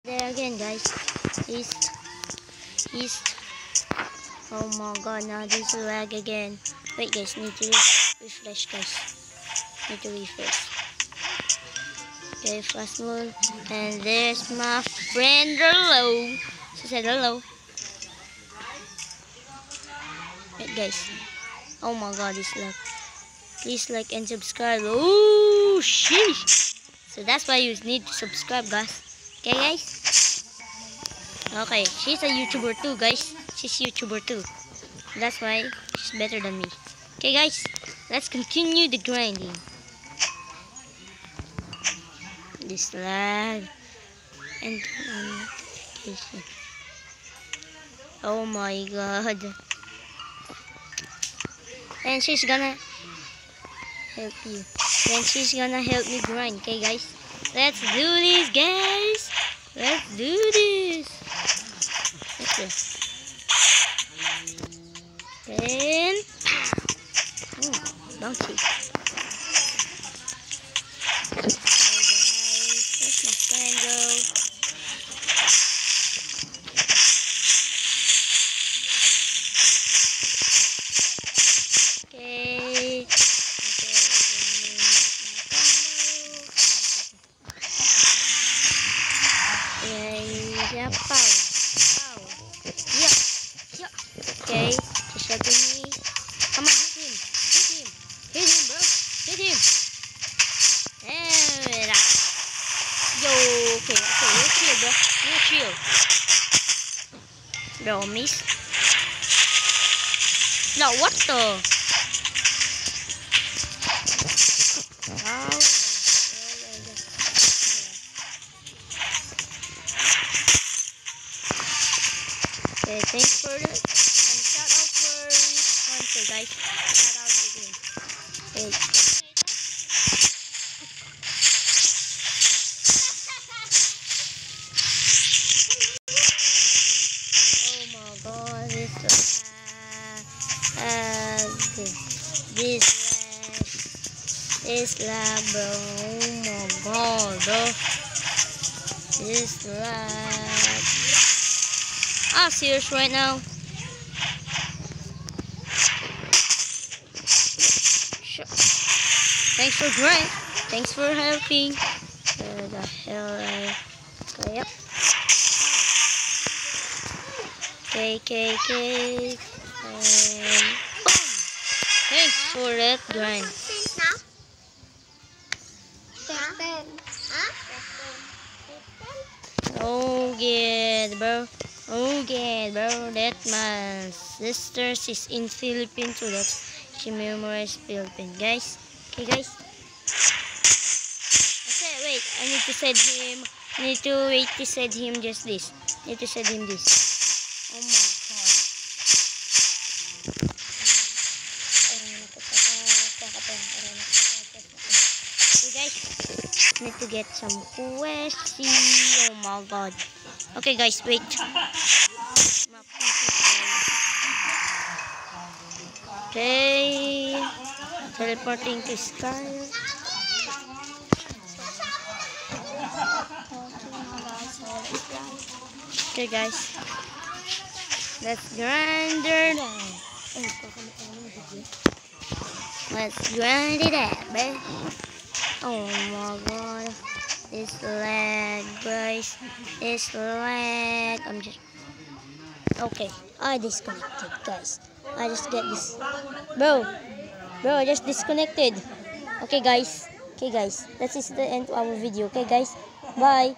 There again, guys. East. Oh my god, now this lag again. Wait, guys, need to refresh, guys. Need to refresh. Okay, fast mode. And there's my friend. Hello. She said hello. Wait, guys. Oh my god, this lag. Please like and subscribe. Oh, sheesh. So that's why you need to subscribe, guys. Okay, guys? Okay, she's a YouTuber too, guys. She's YouTuber too. That's why she's better than me. Okay, guys, let's continue the grinding. This lag and notification. Oh my god. And she's gonna help you. Then she's gonna help me grind. Okay, guys, let's do this, guys. Let's do this. Okay. Then, bouncy. Okay, guys, where's my friend go? Okay. Yeah, pow. Yeah. Okay, just helping me. Come on, hit him, bro. Hit him. And yo, okay, you chill, bro. You chill. Bro, miss. No, what the? Wow. Okay, thanks for that. And shout out for sponsor, guys. Shout out to him. Okay. Oh my god, this lag, bro. Oh my god, bro. This lag. Ah, serious right now. Thanks for grind. Thanks for helping. Where the hell okay, yep. Okay. And boom. Thanks for that grind. Oh good, bro. Oh good, bro. That my sister is in Philippines, so that she memorized Philippines, guys. Okay, guys. Okay, wait. I need to send him. Just this. Need to send him this. Oh my god. Okay, guys. Need to get some questions. Oh my god. Okay, guys, wait. Okay. Teleporting to sky. Okay, guys. Let's grind it out. Let's grind it out, babe. Oh my god. This lag, guys. This lag. I'm just... Okay. I disconnected, guys. I just get this. Bro, I just disconnected. Okay, guys. That is the end of our video. Okay, guys. Bye.